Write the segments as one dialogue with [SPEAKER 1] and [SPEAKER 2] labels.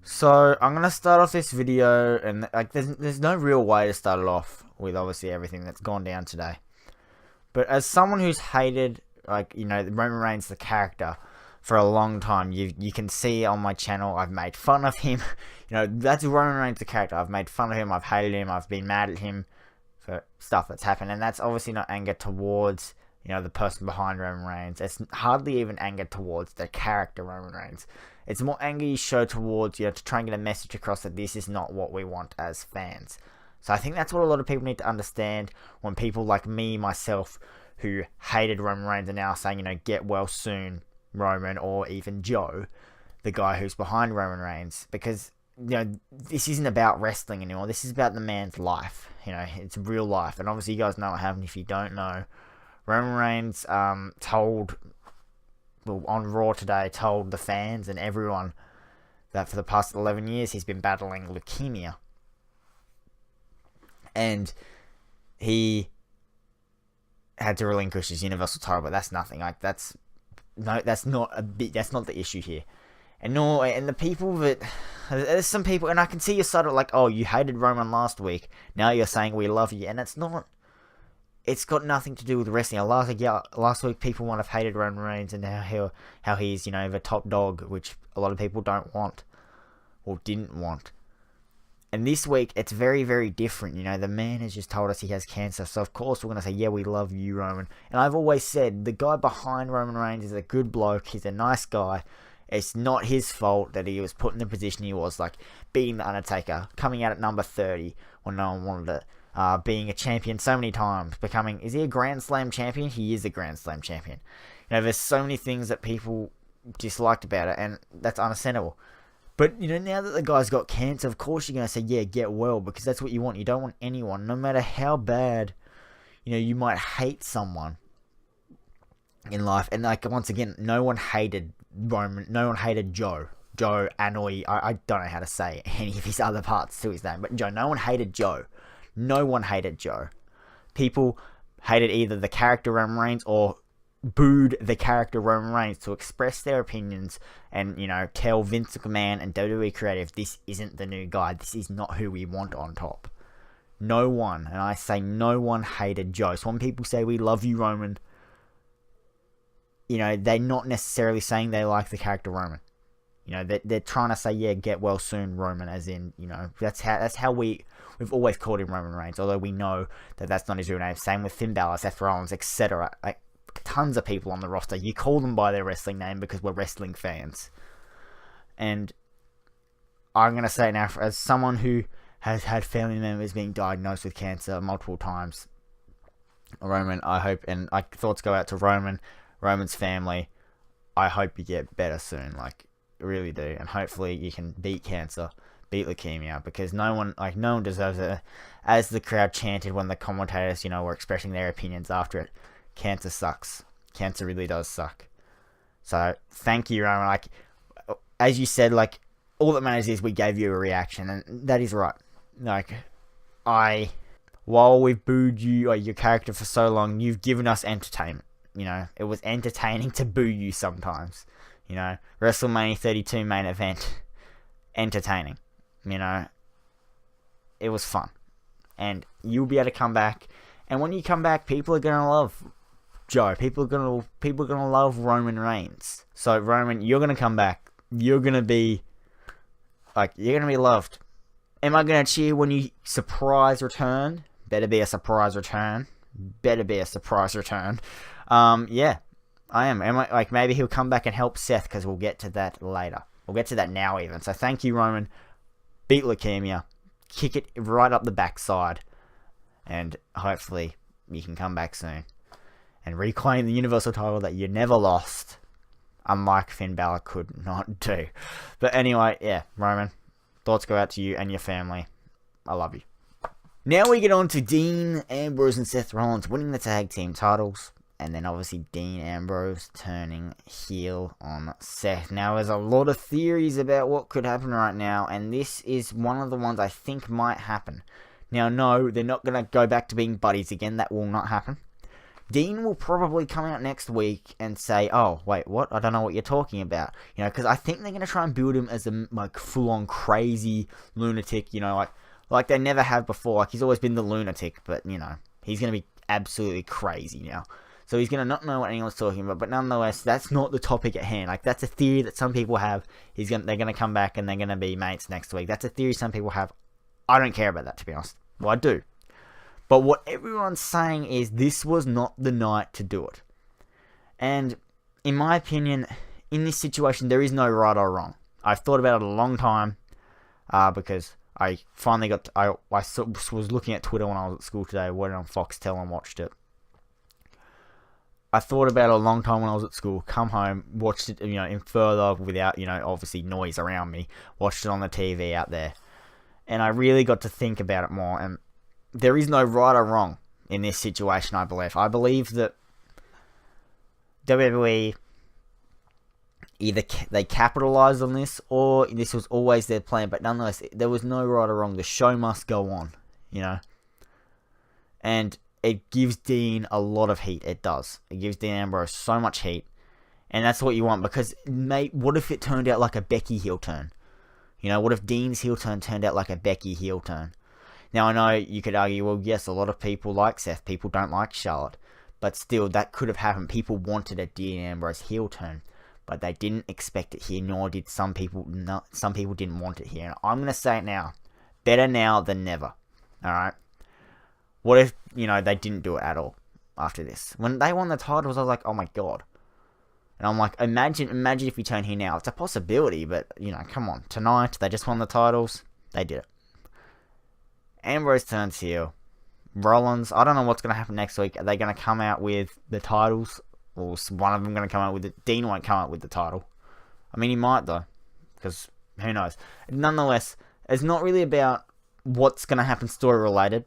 [SPEAKER 1] So I'm gonna start off this video, and like, there's no real way to start it off with obviously everything that's gone down today. But as someone who's hated, like, Roman Reigns the character for a long time, you can see on my channel I've made fun of him. That's Roman Reigns the character. I've made fun of him. I've hated him. I've been mad at him for stuff that's happened, and that's obviously not anger towards the person behind Roman Reigns. It's hardly even anger towards the character Roman Reigns. It's more anger you show towards, to try and get a message across that this is not what we want as fans. So I think that's what a lot of people need to understand when people like me, myself, who hated Roman Reigns are now saying, get well soon, Roman, or even Joe, the guy who's behind Roman Reigns. Because, this isn't about wrestling anymore. This is about the man's life. It's real life. And obviously you guys know what happened if you don't know. Roman Reigns on Raw today, told the fans and everyone that for the past 11 years he's been battling leukemia. And he had to relinquish his Universal title, but that's nothing. That's not the issue here. And the people that there's some people, and I can see your side of like, oh, you hated Roman last week, now you're saying we love you, and it's not. It's got nothing to do with wrestling. Last week people might have hated Roman Reigns and how he's the top dog, which a lot of people don't want or didn't want. And this week it's very, very different. The man has just told us he has cancer, so of course we're gonna say, yeah, we love you, Roman. And I've always said the guy behind Roman Reigns is a good bloke. He's a nice guy. It's not his fault that he was put in the position he was, like beating the Undertaker, coming out at number 30 when no one wanted it. Being a champion so many times, is he a Grand Slam champion? He is a Grand Slam champion. There's so many things that people disliked about it, and that's understandable. But, now that the guy's got cancer, of course you're going to say, yeah, get well, because that's what you want. You don't want anyone, no matter how bad, you might hate someone in life. And, once again, no one hated Roman, no one hated Joe Annoy. I don't know how to say any of his other parts to his name, but no one hated Joe. No one hated Joe. People hated either the character Roman Reigns or booed the character Roman Reigns to express their opinions and, tell Vince McMahon and WWE Creative, this isn't the new guy. This is not who we want on top. No one, and I say no one hated Joe. So when people say we love you, Roman, they're not necessarily saying they like the character Roman. They're trying to say, yeah, get well soon, Roman, as in, that's how we've always called him Roman Reigns, although we know that that's not his real name. Same with Finn Balor, Seth Rollins, etc. Like, tons of people on the roster, you call them by their wrestling name because we're wrestling fans. And I'm going to say now, as someone who has had family members being diagnosed with cancer multiple times, Roman, I hope, and thoughts go out to Roman's family, I hope you get better soon, really do, and hopefully you can beat cancer, beat leukemia, because no one deserves it. As the crowd chanted when the commentators, were expressing their opinions after it, cancer sucks. Cancer really does suck. So thank you, Roman. As you said, all that matters is we gave you a reaction, and that is right. While we've booed you or your character for so long, you've given us entertainment. It was entertaining to boo you sometimes. WrestleMania 32 main event, entertaining. It was fun, and you'll be able to come back. And when you come back, people are gonna love Joe. People are gonna love Roman Reigns. So Roman, you're gonna come back. You're gonna be loved. Am I gonna cheer when you surprise return? Better be a surprise return. Yeah. I am. Maybe he'll come back and help Seth, because we'll get to that later. We'll get to that now even. So thank you, Roman. Beat leukemia. Kick it right up the backside. And hopefully you can come back soon and reclaim the Universal title that you never lost, unlike Finn Balor could not do. But anyway, yeah, Roman, thoughts go out to you and your family. I love you. Now we get on to Dean Ambrose and Seth Rollins winning the tag team titles. And then obviously Dean Ambrose turning heel on Seth. Now there's a lot of theories about what could happen right now, and this is one of the ones I think might happen. Now, no, they're not going to go back to being buddies again. That will not happen. Dean will probably come out next week and say, "Oh, wait, what? I don't know what you're talking about." You know, because I think they're gonna try and build him as a like full-on crazy lunatic. You know, like they never have before. Like he's always been the lunatic, but you know, he's gonna be absolutely crazy now. So he's gonna not know what anyone's talking about. But nonetheless, that's not the topic at hand. Like that's a theory that some people have. They're gonna come back and they're gonna be mates next week. That's a theory some people have. I don't care about that, to be honest. Well, I do. But what everyone's saying is this was not the night to do it. And in my opinion, in this situation, there is no right or wrong. I've thought about it a long time because I finally got... I was looking at Twitter when I was at school today, went on Foxtel and watched it. I thought about it a long time when I was at school, come home, watched it, you know, in further without, you know, obviously noise around me, watched it on the TV out there. And I really got to think about it more, and there is no right or wrong in this situation, I believe. I believe that WWE, either they capitalized on this, or this was always their plan, but nonetheless, there was no right or wrong. The show must go on, you know? And it gives Dean a lot of heat, it does. It gives Dean Ambrose so much heat, and that's what you want, because, mate, what if it turned out like a Becky heel turn? You know, what if Dean's heel turn turned out like a Becky heel turn? Now, I know you could argue, well, yes, a lot of people like Seth. People don't like Charlotte. But still, that could have happened. People wanted a Dean Ambrose heel turn. But they didn't expect it here, nor did some people. Some people didn't want it here. And I'm going to say it now. Better now than never. Alright? What if, you know, they didn't do it at all after this? When they won the titles, I was like, oh my god. And I'm like, imagine if we turn here now. It's a possibility, but, you know, come on. Tonight, they just won the titles. They did it. Ambrose turns heel. Rollins, I don't know what's going to happen next week. Are they going to come out with the titles? Or is one of them going to come out with it? Dean won't come out with the title. I mean, he might, though. Because, who knows. Nonetheless, it's not really about what's going to happen story-related.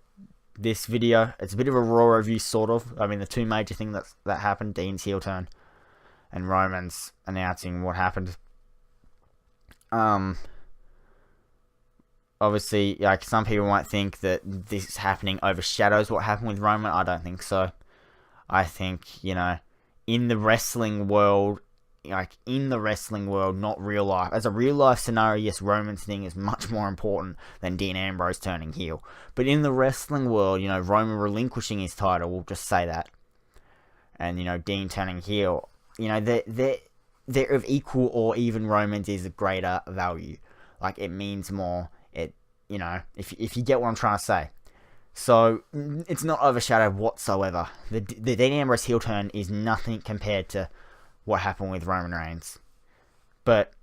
[SPEAKER 1] This video, it's a bit of a Raw review, sort of. I mean, the two major things that happened, Dean's heel turn and Roman's announcing what happened. Obviously, like, some people might think that this happening overshadows what happened with Roman. I don't think so. I think, you know, in the wrestling world, not real life. As a real life scenario, yes, Roman's thing is much more important than Dean Ambrose turning heel. But in the wrestling world, you know, Roman relinquishing his title, we'll just say that. And, you know, Dean turning heel, you know, they're of equal or even Roman's is a greater value. Like, it means more. It, you know, if you get what I'm trying to say. So, it's not overshadowed whatsoever. The Dean Ambrose heel turn is nothing compared to what happened with Roman Reigns. But,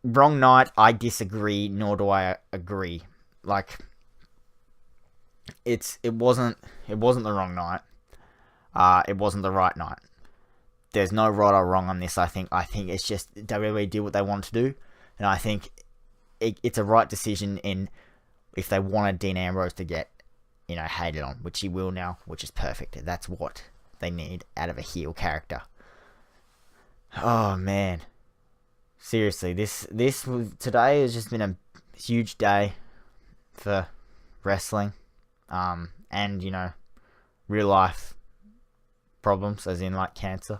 [SPEAKER 1] wrong night, I disagree, nor do I agree. Like, it wasn't the wrong night. It wasn't the right night. There's no right or wrong on this, I think. I think it's just WWE did what they wanted to do. And I think it's a right decision in if they wanted Dean Ambrose to get, you know, hated on, which he will now, which is perfect. That's what they need out of a heel character. Oh man, seriously, today has just been a huge day for wrestling, and you know, real life problems, as in like cancer.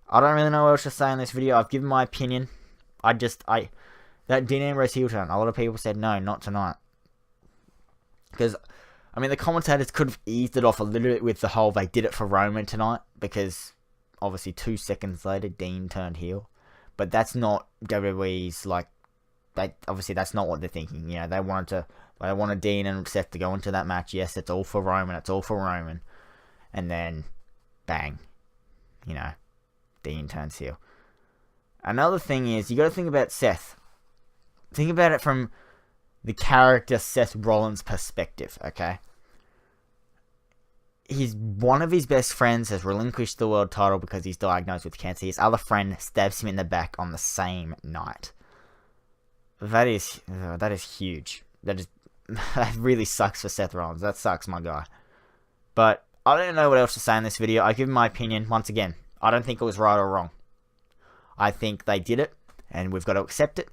[SPEAKER 1] I don't really know what else to say in this video. I've given my opinion. That Dean Ambrose heel turn, a lot of people said no, not tonight. Because, I mean, the commentators could have eased it off a little bit with the whole they did it for Roman tonight, because obviously 2 seconds later, Dean turned heel. But that's not WWE's, like, obviously that's not what they're thinking. You know, they wanted Dean and Seth to go into that match. Yes, it's all for Roman, and then, bang, you know, Dean turns heel. Another thing is, you got to think about Seth. Think about it from the character Seth Rollins' perspective, okay? One of his best friends has relinquished the world title because he's diagnosed with cancer. His other friend stabs him in the back on the same night. That is huge. That really sucks for Seth Rollins. That sucks, my guy. But I don't know what else to say in this video. I give my opinion once again. I don't think it was right or wrong. I think they did it, and we've got to accept it.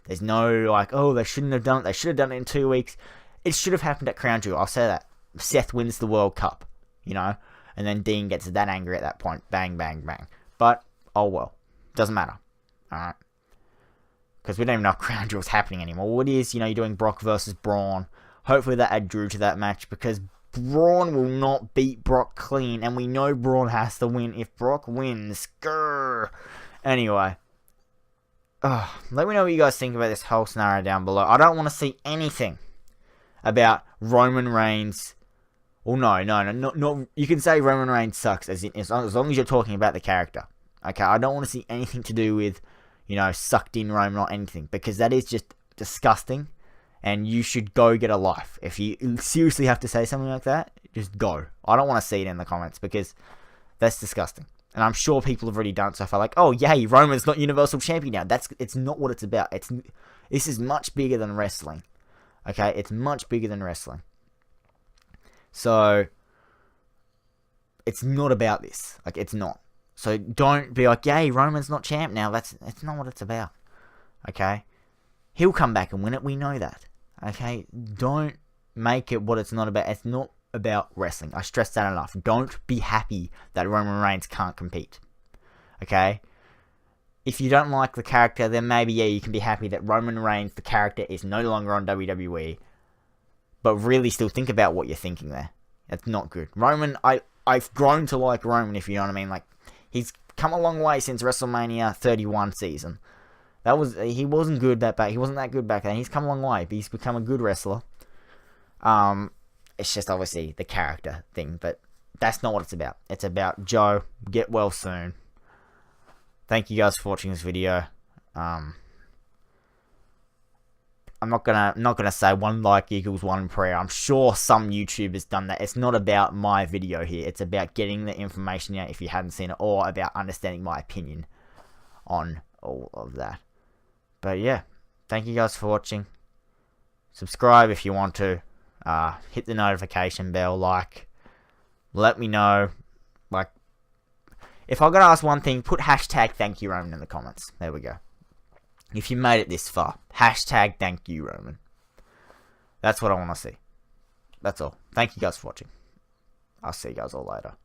[SPEAKER 1] There's no, like, oh, they shouldn't have done it. They should have done it in 2 weeks. It should have happened at Crown Jewel. I'll say that. Seth wins the World Cup, you know. and then Dean gets that angry at that point. Bang, bang, bang. But, oh well. Doesn't matter. Alright. Because we don't even know if Crown Jewel's happening anymore. What is, you're doing Brock versus Braun. Hopefully that add Drew to that match, because Braun will not beat Brock clean, and we know Braun has to win if Brock wins. Grrr. Anyway. Let me know what you guys think about this whole scenario down below. I don't want to see anything about Roman Reigns. Well, no. You can say Roman Reigns sucks as long as you're talking about the character. Okay, I don't want to see anything to do with, sucked in Roman or anything, because that is just disgusting, and you should go get a life. If you seriously have to say something like that, just go. I don't want to see it in the comments, because that's disgusting. And I'm sure people have already done it so far, like, oh, yay, Roman's not Universal Champion now. It's not what it's about. This is much bigger than wrestling. Okay, it's much bigger than wrestling. So, it's not about this. Like, it's not. So, don't be like, yay, Roman's not champ now. That's not what it's about. Okay? He'll come back and win it. We know that. Okay? Don't make it what it's not about. It's not about wrestling. I stress that enough. Don't be happy that Roman Reigns can't compete. Okay? If you don't like the character, then maybe, yeah, you can be happy that Roman Reigns, the character, is no longer on WWE. But really still think about what you're thinking there. It's not good. Roman, I've grown to like Roman, if you know what I mean. Like, he's come a long way since WrestleMania 31 season. He wasn't good that back. He wasn't that good back then. He's come a long way, but he's become a good wrestler. It's just obviously the character thing, but that's not what it's about. It's about Joe. Get well soon. Thank you guys for watching this video. I'm not gonna say one like equals one prayer. I'm sure some YouTubers done that. It's not about my video here. It's about getting the information out if you hadn't seen it, or about understanding my opinion on all of that. But yeah, thank you guys for watching. Subscribe if you want to. Hit the notification bell. Let me know. If I'm gonna ask one thing, put hashtag thank you Roman in the comments. There we go. If you made it this far, hashtag thank you Roman. That's what I want to see. That's all. Thank you guys for watching. I'll see you guys all later.